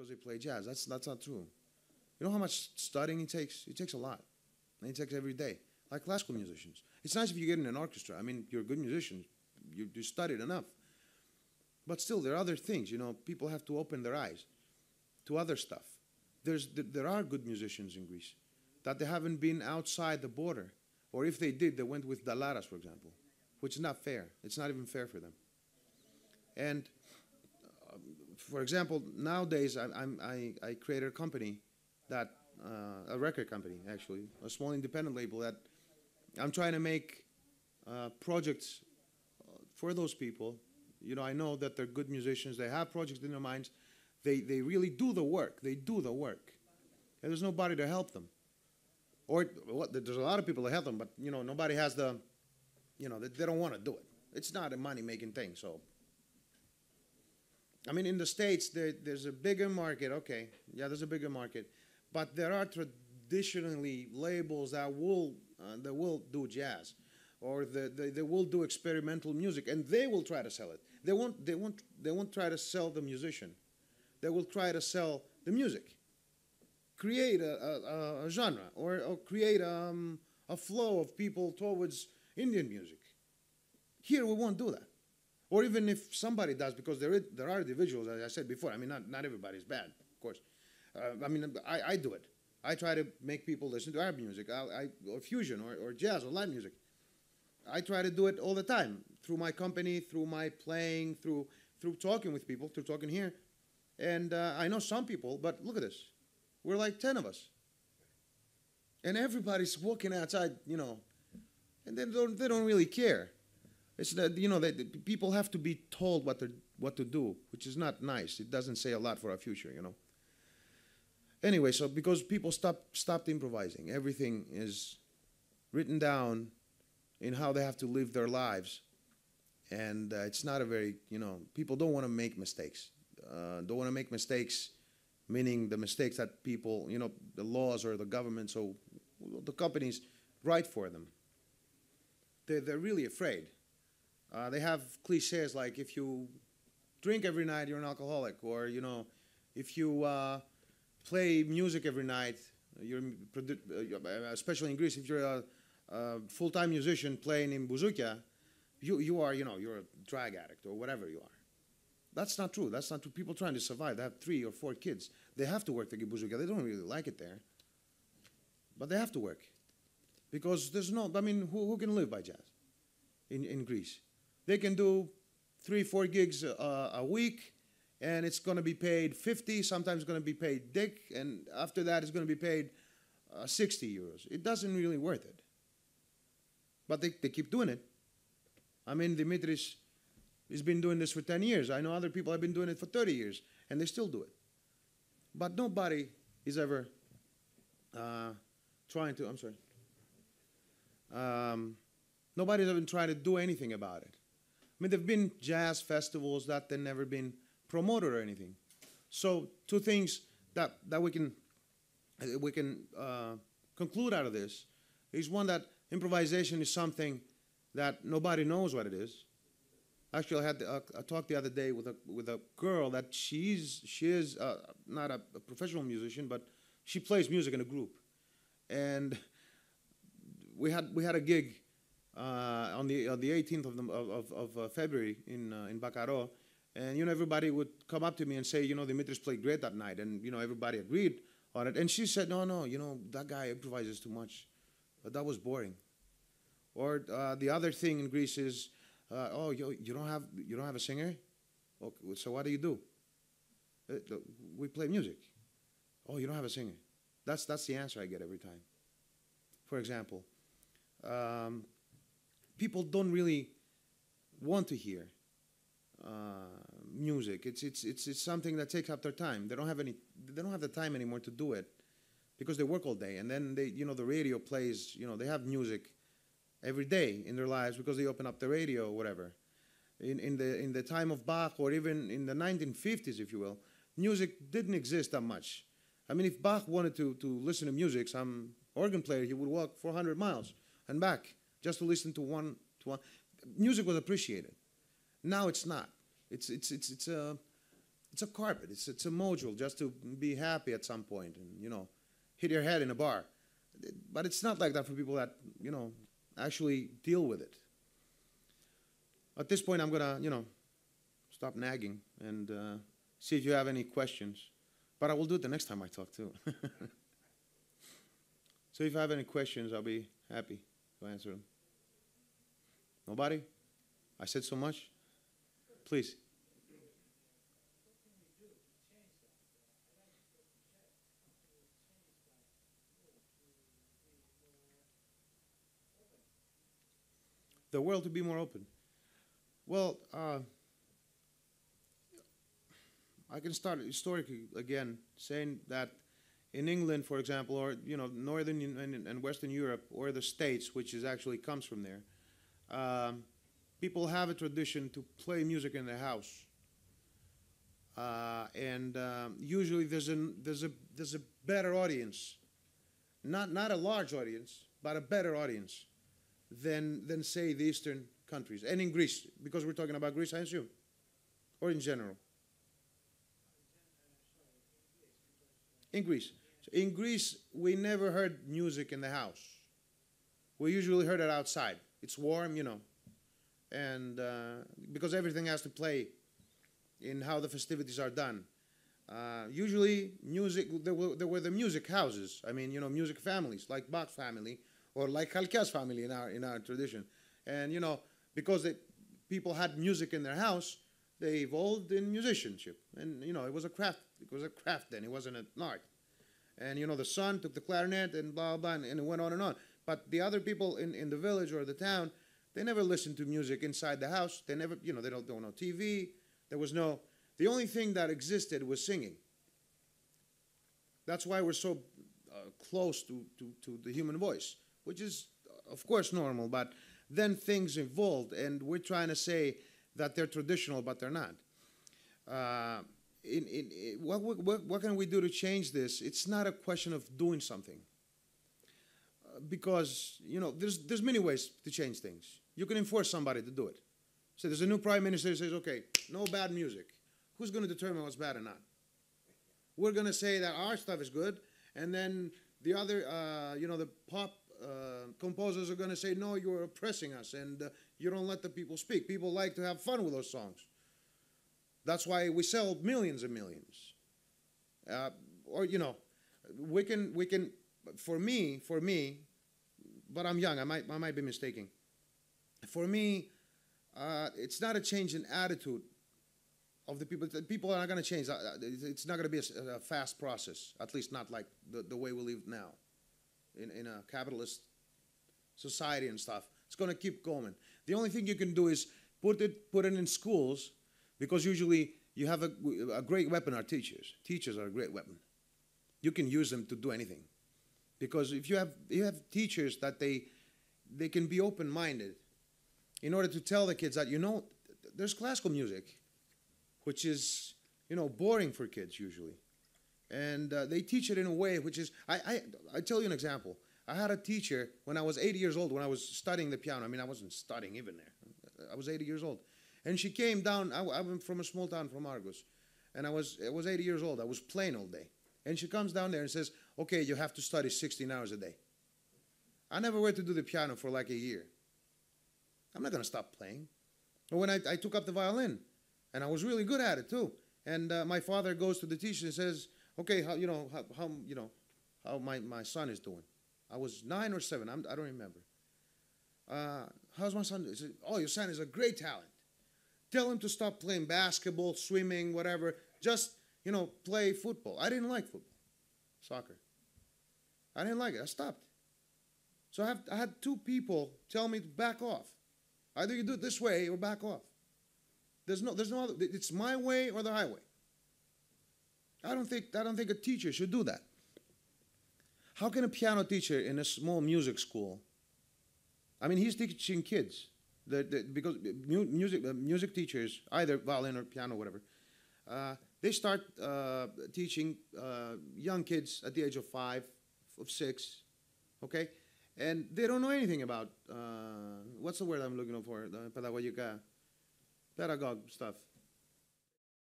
because they play jazz. That's not true. You know how much studying it takes? It takes a lot. And it takes every day. Like classical musicians. It's nice if you get in an orchestra. I mean, you're a good musician. You studied enough. But still, there are other things. You know, people have to open their eyes to other stuff. There are good musicians in Greece that they haven't been outside the border. Or if they did, they went with Dalaras, for example, which is not fair. It's not even fair for them. And, for example, nowadays I created a company that, a record company, actually, a small independent label that I'm trying to make projects for those people. You know, I know that they're good musicians. They have projects in their minds. They really do the work. They do the work. And there's nobody to help them. Or, well, there's a lot of people that help them, but, you know, nobody has the, you know, they don't want to do it. It's not a money-making thing, so. I mean, in the States, there's a bigger market. Okay, yeah, there's a bigger market. But there are traditionally labels that will do jazz, or they will do experimental music, and they will try to sell it. They won't try to sell the musician. They will try to sell the music. Create a genre, or create a flow of people towards Indian music. Here we won't do that. Or even if somebody does, because there are individuals, as I said before. I mean, not everybody's bad, of course. I mean, I do it. I try to make people listen to Arab music, or fusion, or jazz, or live music. I try to do it all the time, through my company, through my playing, through talking with people, through talking here. And I know some people, but look at this. We're like 10 of us. And everybody's walking outside, you know, and they don't really care. It's that, you know, people have to be told what to do, which is not nice. It doesn't say a lot for our future, you know. Anyway, so because people stopped improvising, everything is written down in how they have to live their lives. And it's not a very, you know, people don't want to make mistakes. Don't want to make mistakes, meaning the mistakes that people, you know, the laws or the government, so the companies write for them. They're really afraid. They have cliches like, if you drink every night, you're an alcoholic. Or, you know, if you play music every night, especially in Greece, if you're a full-time musician playing in bouzoukia, you are, you know, you're a drug addict or whatever you are. That's not true. That's not true. People trying to survive, they have 3 or 4 kids. They have to work to get bouzoukia. They don't really like it there. But they have to work. Because there's no, I mean, who can live by jazz in Greece? They can do 3, 4 gigs a week, and it's going to be paid 50, sometimes it's going to be paid dick, and after that it's going to be paid 60 euros. It doesn't really worth it. But they keep doing it. I mean, Dimitris has been doing this for 10 years. I know other people have been doing it for 30 years, and they still do it. But nobody is ever trying to, I'm sorry. Nobody's ever tried to do anything about it. I mean, there have been jazz festivals that they've never been promoted or anything. So 2 things that we can conclude out of this is, one, that improvisation is something that nobody knows what it is. Actually, I had a talk the other day with a girl that she is not a professional musician, but she plays music in a group, and we had a gig on the 18th of February in Bacaro, and, you know, everybody would come up to me and say, you know, Dimitris played great that night, and, you know, everybody agreed on it. And she said, no, you know, that guy improvises too much. But that was boring. Or the other thing in Greece is, oh, you don't have a singer? Okay, so what do you do? We play music. Oh, you don't have a singer. That's the answer I get every time. For example, people don't really want to hear music. It's something that takes up their time. They don't have the time anymore to do it because they work all day, and then the radio plays. You know, they have music every day in their lives because they open up the radio or whatever. In the time of Bach, or even in the 1950s, if you will, music didn't exist that much. I mean, if Bach wanted to listen to music, some organ player, he would walk 400 miles and back just to listen to one. Music was appreciated. Now it's not. it's a carpet. It's a module just to be happy at some point and hit your head in a bar. But it's not like that for people that actually deal with it. At this point, I'm gonna stop nagging and see if you have any questions. But I will do it the next time I talk too. So if you have any questions, I'll be happy to answer them. Nobody? I said so much? Please. The world to be more open. Well, I can start historically again, saying that in England, for example, or Northern and Western Europe, or the States, which is actually comes from there, people have a tradition to play music in their house, and usually there's a better audience, not a large audience, but a better audience than say the Eastern countries, and in Greece, because we're talking about Greece, I assume, or in general. In Greece. So in Greece, we never heard music in the house. We usually heard it outside. It's warm, and because everything has to play in how the festivities are done. Usually, music, there were the music houses. I mean, music families, like Bach family, or like Halkias family in our tradition. And, because people had music in their house, they evolved in musicianship. And, it was a craft. It was a craft then. It wasn't an art. And, the son took the clarinet and blah, blah, and it went on and on. But the other people in the village or the town, they never listened to music inside the house. They never, they don't know TV. There was no, the only thing that existed was singing. That's why we're so close to the human voice, which is, of course, normal. But then things evolved, and we're trying to say that they're traditional, but they're not. What can we do to change this? It's not a question of doing something. Because, there's many ways to change things. You can enforce somebody to do it. So there's a new prime minister who says, okay, no bad music. Who's going to determine what's bad or not? We're going to say that our stuff is good, and then the other, the pop composers are going to say, no, you're oppressing us, and you don't let the people speak. People like to have fun with those songs. That's why we sell millions and millions. We can, for me, but I'm young, I might be mistaken. For me, it's not a change in attitude of the people. People are not going to change. It's not going to be a fast process, at least not like the way we live now in a capitalist society and stuff. It's going to keep going. The only thing you can do is put it in schools, because usually you have a great weapon are teachers. Teachers are a great weapon. You can use them to do anything. Because if you have teachers that they can be open-minded in order to tell the kids that, there's classical music, which is, boring for kids usually. And they teach it in a way which is, I tell you an example. I had a teacher when I was 80 years old, when I was studying the piano. I mean, I wasn't studying even there. I was 80 years old. And she came down, I'm from a small town from Argos, and I was 80 years old. I was playing all day. And she comes down there and says, okay, you have to study 16 hours a day. I never went to do the piano for like a year. I'm not going to stop playing. But when I took up the violin, and I was really good at it too. And my father goes to the teacher and says, okay, how my son is doing. I was 9 or 7, I don't remember. How's my son doing? He said, oh, your son is a great talent. Tell him to stop playing basketball, swimming, whatever. Just, play football. I didn't like football, soccer. I didn't like it. I stopped. So I had 2 people tell me to back off. Either you do it this way or back off. There's no other. It's my way or the highway. I don't think a teacher should do that. How can a piano teacher in a small music school? I mean, he's teaching kids. Because music teachers, either violin or piano, whatever, they start teaching young kids at the age of 5, of 6, okay? And they don't know anything about, what's the word I'm looking for, pedagogic, pedagogue stuff.